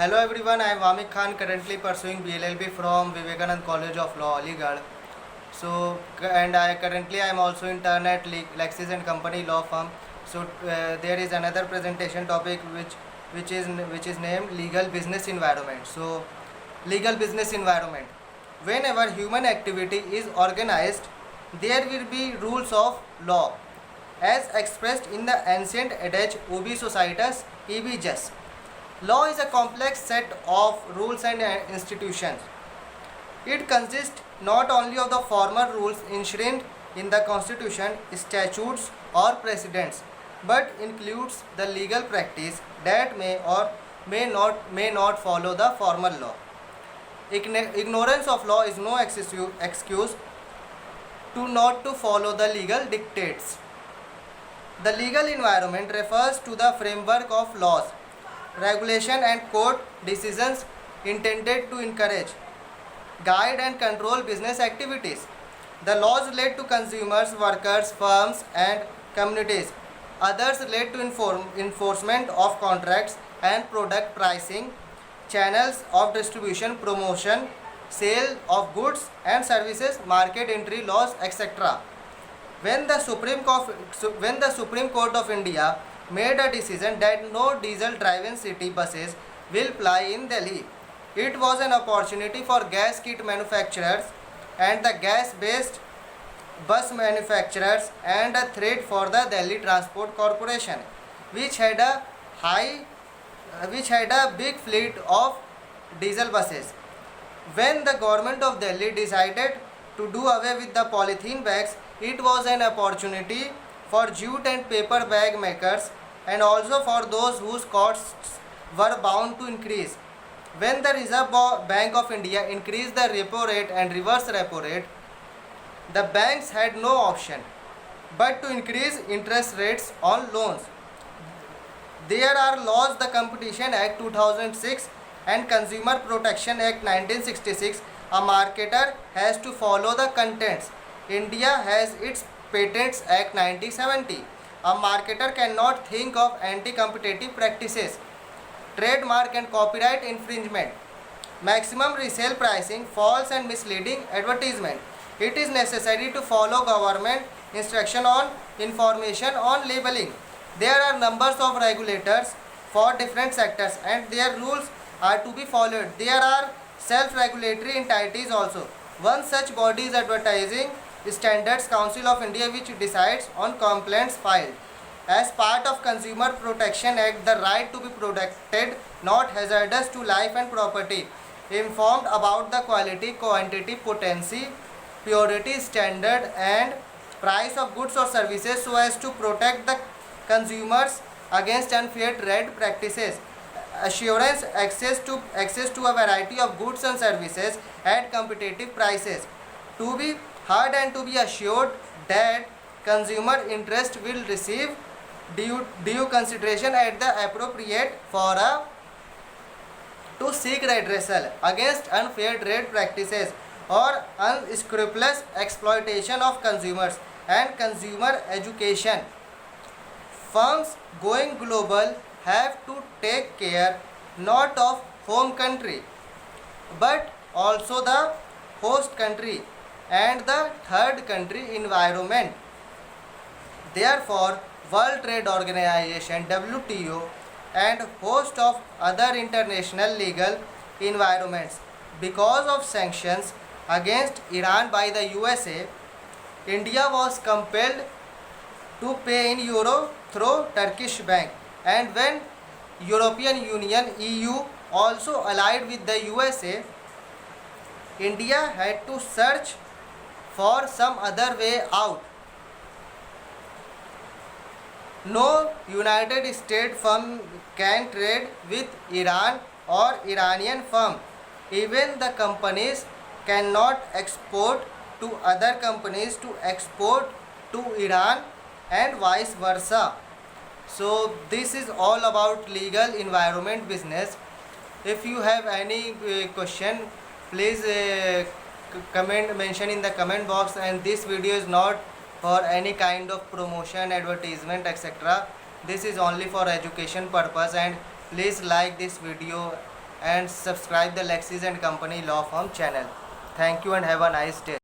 Hello everyone, I am Vamik Khan, currently pursuing BLLB from Vivekanand College of Law, Aligarh. I am also intern at Lexis and Company Law Firm. There is another presentation topic which is named legal business environment. Legal business environment. Whenever human activity is organized, there will be rules of law, as expressed in the ancient adage "Ubi societas, ibi jus." Law is a complex set of rules and institutions. It consists not only of the formal rules enshrined in the constitution, statutes, or precedents, but includes the legal practice that may or may not follow the formal law. Ignorance of law is no excuse to not to follow the legal dictates. The legal environment refers to the framework of laws, regulation and court decisions intended to encourage, guide and control business activities. The laws relate to consumers, workers, firms and communities. Others relate to enforcement of contracts and product pricing, channels of distribution, promotion, sale of goods and services, market entry laws, etc. When the Supreme Court of India made a decision that no diesel-driven city buses will ply in Delhi, it was an opportunity for gas kit manufacturers and the gas-based bus manufacturers and a threat for the Delhi Transport Corporation, which had a big fleet of diesel buses. When the government of Delhi decided to do away with the polythene bags, it was an opportunity for jute and paper bag makers and also for those whose costs were bound to increase. When the Reserve Bank of India increased the repo rate and reverse repo rate, the banks had no option but to increase interest rates on loans. There are laws, the Competition Act 2006 and Consumer Protection Act 1966. A marketer has to follow the contents. India has its Patents Act 1970. A marketer cannot think of anti-competitive practices, trademark and copyright infringement, maximum resale pricing, false and misleading advertisement. It is necessary to follow government instruction on information on labeling. There are numbers of regulators for different sectors and their rules are to be followed. There are self-regulatory entities also. One such body is Advertising Standards Council of India, which decides on complaints filed. As part of Consumer Protection Act, the right to be protected, not hazardous to life and property, informed about the quality, quantity, potency, purity, standard and price of goods or services so as to protect the consumers against unfair trade practices. Assurance access to a variety of goods and services at competitive prices. To be heard and to be assured that consumer interest will receive due consideration at the appropriate fora to seek redressal against unfair trade practices or unscrupulous exploitation of consumers and consumer education. Firms going global have to take care not of home country but also the host country and the third country environment. Therefore, World Trade Organization (WTO) and host of other international legal environments. Because of sanctions against Iran by the USA, India was compelled to pay in euro through Turkish bank, and when European Union (EU) also allied with the USA, India had to search for some other way out. No United States firm can trade with Iran or Iranian firm. Even the companies cannot export to other companies to export to Iran and vice versa. So this is all about legal environment business. If you have any question, please mention in the comment box. And this video is not for any kind of promotion, advertisement, etc. This is only for education purpose, and please like this video and subscribe the Lexis and Company Law Firm channel. Thank you and have a nice day.